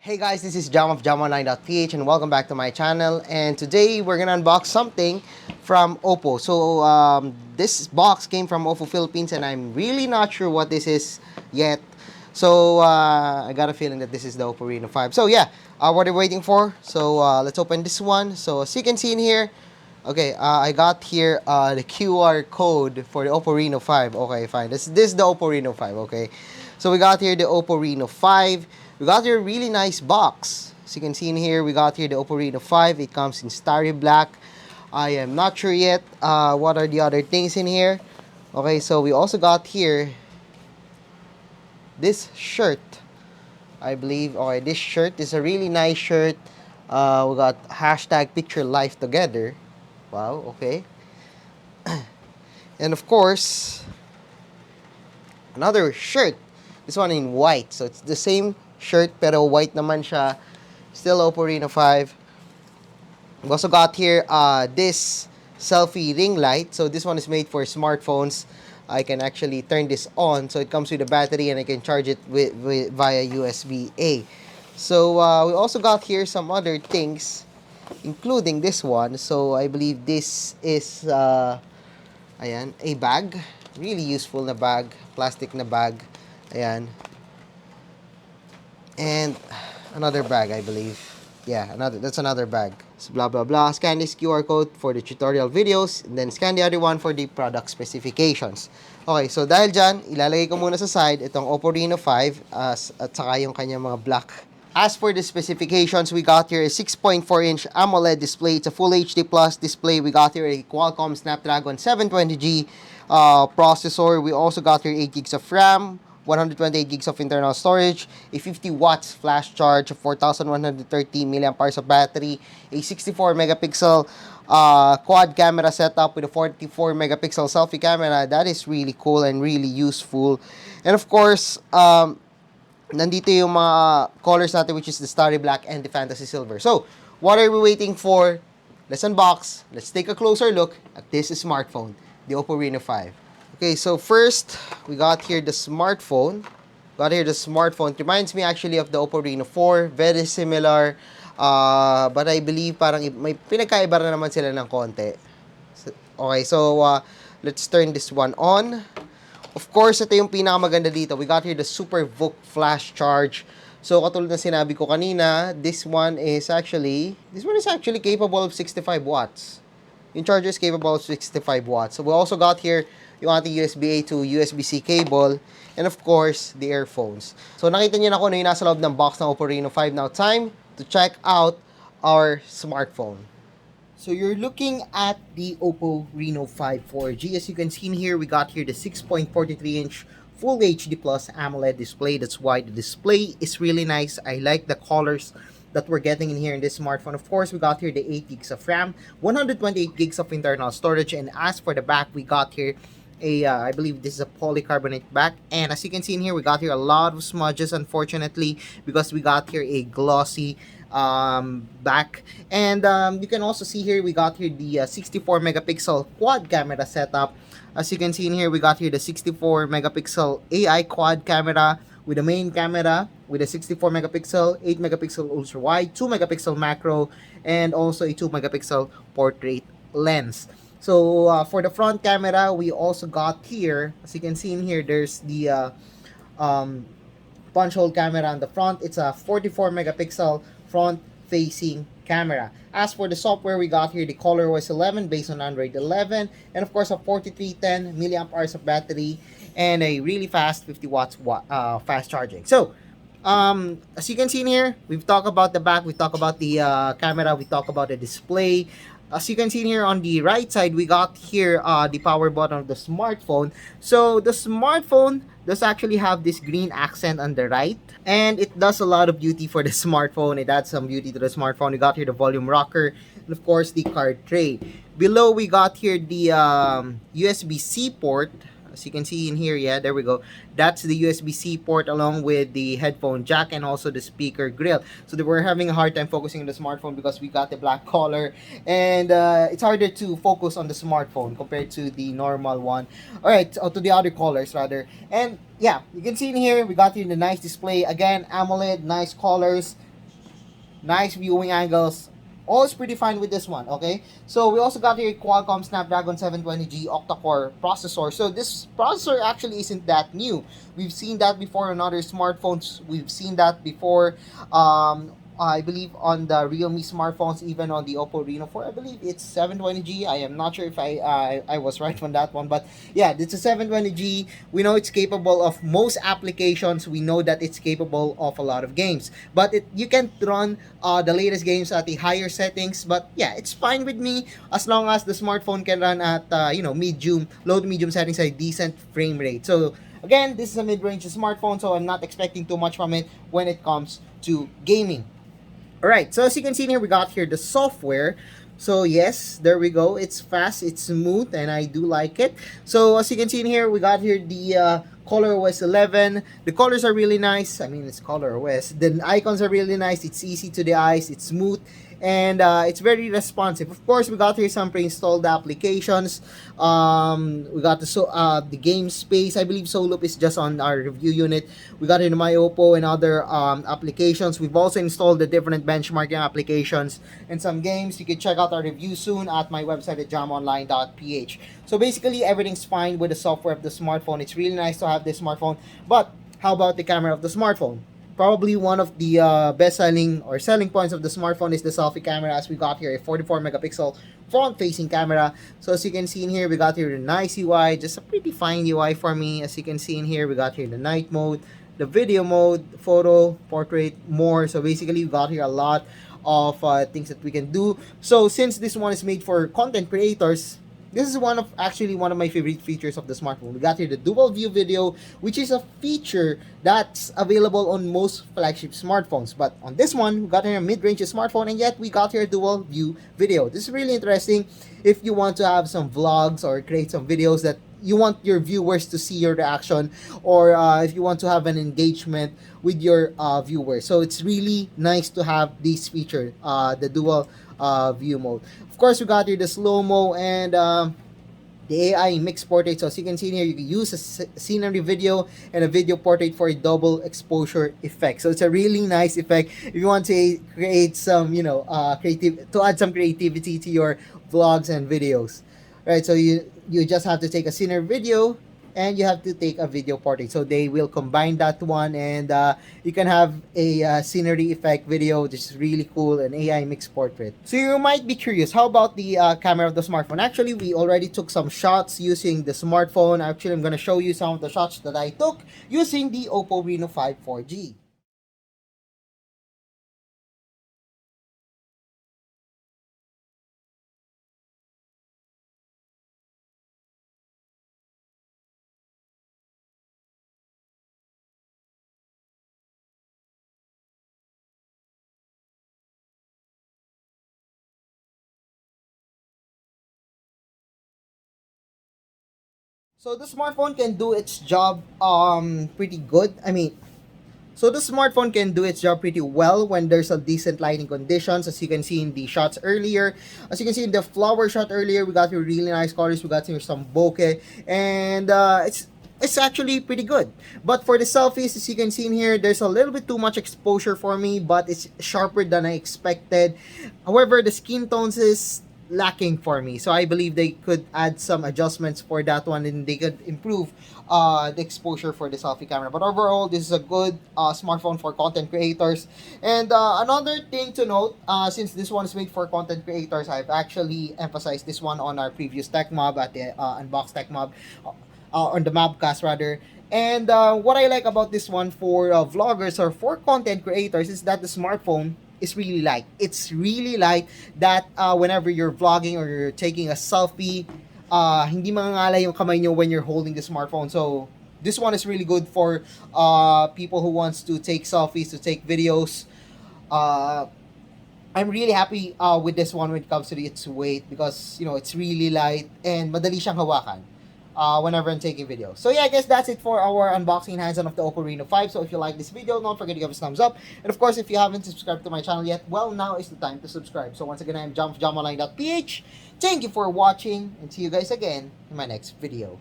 Hey guys, this is Jam of Jam19.ph and welcome back to my channel. And today we're gonna unbox something from OPPO. So this box came from OPPO Philippines and I'm really not sure what this is yet. So I got a feeling that this is the OPPO Reno5. So yeah, what are we waiting for? So let's open this one. So as you can see in here, okay, I got here the QR code for the OPPO Reno5. Okay, fine. This is the OPPO Reno5. Okay, so we got here the OPPO Reno5. We got here a really nice box. As you can see in here, we got here the OPPO Reno5. It comes in starry black. I am not sure yet what are the other things in here. Okay, so we also got here this shirt, I believe. Okay, this shirt is a really nice shirt. We got hashtag picture life together. Wow, okay. And of course, another shirt. This one in white. So it's the same shirt pero white naman siya. Still OPPO Reno5. We also got here this selfie ring light. So this one is made for smartphones. I can actually turn this on. So it comes with a battery and I can charge it via USB-A. So we also got here some other things, including this one. So I believe this is ayan, a bag. Really useful na bag. Plastic na bag. Ayan. And another bag, I believe. Yeah, that's another bag. So blah blah blah. Scan this QR code for the tutorial videos, and then scan the other one for the product specifications. Okay, so dahil dyan, ilalagay ko muna sa side itong OPPO Reno5 at saka yung kanyang mga black. As for the specifications, we got here a 6.4-inch AMOLED display. It's a Full HD Plus display. We got here a Qualcomm Snapdragon 720G processor. We also got here 8 gigs of RAM, 128 gigs of internal storage, a 50 watts flash charge, 4,130 milliamperes of battery, a 64 megapixel quad camera setup with a 44 megapixel selfie camera. That is really cool and really useful. And of course, nandito yung mga colors natin, which is the starry black and the fantasy silver. So, what are we waiting for? Let's unbox. Let's take a closer look at this smartphone, the OPPO Reno5. Okay, so first, we got here the smartphone. Got here the smartphone. It reminds me actually of the OPPO Reno4. Very similar. But I believe parang may pinagkaiba na naman sila ng konti. Okay, so let's turn this one on. Of course, ito yung pinakamaganda dito. We got here the Super VOOC flash charge. So, katulad na sinabi ko kanina, this one is actually capable of 65 watts. Yung charger is capable of 65 watts. So, we also got here yung ating USB-A to USB-C cable. And of course, the earphones. So, nakita niyo na kung ano yung nasa loob ng box ng OPPO Reno5. Now, time to check out our smartphone. So you're looking at the OPPO Reno5 4G. As you can see in here, we got here the 6.43-inch Full HD Plus AMOLED display. That's why the display is really nice. I like the colors that we're getting in here in this smartphone. Of course, we got here the 8 gigs of RAM, 128 gigs of internal storage, and as for the back, we got here I believe this is a polycarbonate back, and as you can see in here, we got here a lot of smudges, unfortunately, because we got here a glossy back. And you can also see here, we got here the 64 megapixel quad camera setup. As you can see in here, we got here the 64 megapixel AI quad camera with the main camera with a 64 megapixel, 8 megapixel ultra wide, 2 megapixel macro, and also a 2 megapixel portrait lens. So for the front camera, we also got here, as you can see in here, there's the punch hole camera on the front. It's a 44 megapixel front facing camera. As for the software, we got here the ColorOS 11 based on Android 11, and of course a 4310 milliamperes of battery and a really fast 50 watts fast charging. So as you can see in here, we've talked about the back, we talked about the camera, we talked about the display. As you can see here on the right side, we got here the power button of the smartphone. So the smartphone does actually have this green accent on the right, and it does a lot of beauty for the smartphone. It adds some beauty to the smartphone. We got here the volume rocker, and of course the card tray. Below, we got here the USB-C port. As you can see in here, yeah, there we go. That's the USB-C port along with the headphone jack and also the speaker grill. So we're having a hard time focusing on the smartphone because we got the black color, and it's harder to focus on the smartphone compared to the normal one. Alright, so to the other colors rather. And yeah, you can see in here, we got here the nice display. Again, AMOLED, nice colors. nice viewing angles. All is pretty fine with this one, okay? So we also got here Qualcomm Snapdragon 720G octa-core processor. So this processor actually isn't that new. We've seen that before on other smartphones. We've seen that before, I believe on the Realme smartphones, even on the OPPO Reno5. I believe it's 720G. I am not sure if I was right on that one, but yeah, it's a 720G. We know it's capable of most applications. We know that it's capable of a lot of games, but you can run the latest games at the higher settings. But yeah, it's fine with me as long as the smartphone can run at medium, low to medium settings at a decent frame rate. So again, this is a mid-range smartphone, so I'm not expecting too much from it when it comes to gaming. Alright, so as you can see here, we got here the software. So yes, there we go. It's fast, it's smooth, and I do like it. So as you can see in here, we got here the ColorOS 11. The colors are really nice. I mean, it's ColorOS. The icons are really nice. It's easy to the eyes. It's smooth. And it's very responsive. Of course, we got here some pre-installed applications. We got the game space. I believe Soloop is just on our review unit. We got here the My Oppo and other applications. We've also installed the different benchmarking applications and some games. You can check out our review soon at my website at jamonline.ph. So basically, everything's fine with the software of the smartphone. It's really nice to have this smartphone. But how about the camera of the smartphone? Probably one of the best-selling or selling points of the smartphone is the selfie camera, as we got here a 44 megapixel front-facing camera. So as you can see in here, we got here the nice UI, just a pretty fine UI for me. As you can see in here, we got here the night mode, the video mode, photo, portrait, more. So basically, we got here a lot of things that we can do. So since this one is made for content creators, this is one of my favorite features of the smartphone. We got here the dual view video, which is a feature that's available on most flagship smartphones. But on this one, we got here a mid-range smartphone, and yet we got here dual view video. This is really interesting if you want to have some vlogs or create some videos that you want your viewers to see your reaction, or if you want to have an engagement with your viewers. So it's really nice to have this feature, the dual view mode. Of course, we got here the slow-mo and the AI mixed portrait. So as you can see here, you can use a scenery video and a video portrait for a double exposure effect. So it's a really nice effect if you want to create some, to add some creativity to your vlogs and videos. Right, so you just have to take a scenery video and you have to take a video portrait. So they will combine that one, and you can have a scenery effect video, which is really cool, an AI mixed portrait. So you might be curious, how about the camera of the smartphone? Actually, we already took some shots using the smartphone. Actually, I'm going to show you some of the shots that I took using the OPPO Reno5 4G. So the smartphone can do its job pretty good. So the smartphone can do its job pretty well when there's a decent lighting conditions, as you can see in the shots earlier. As you can see in the flower shot earlier, we got here really nice colors. We got here some bokeh, and it's actually pretty good. But for the selfies, as you can see in here, there's a little bit too much exposure for me, but it's sharper than I expected. However, the skin tones is lacking for me, so I believe they could add some adjustments for that one, and they could improve the exposure for the selfie camera. But overall, this is a good smartphone for content creators. And another thing to note, since this one is made for content creators, I've actually emphasized this one on our previous tech mob at the unbox tech mob, on the mobcast rather. And what I like about this one for vloggers or for content creators is that the smartphone is really light. It's really light that whenever you're vlogging or you're taking a selfie, hindi mangangalay yung kamay nyo when you're holding the smartphone. So this one is really good for people who wants to take selfies, to take videos. I'm really happy with this one when it comes to its weight, because it's really light and madali siyang hawakan whenever I'm taking videos. So yeah, I guess that's it for our unboxing and hands-on of the OPPO Reno5. So if you like this video, don't forget to give us a thumbs up. And of course, if you haven't subscribed to my channel yet, well, now is the time to subscribe. So once again, I'm jamonline.ph. Thank you for watching, and see you guys again in my next video.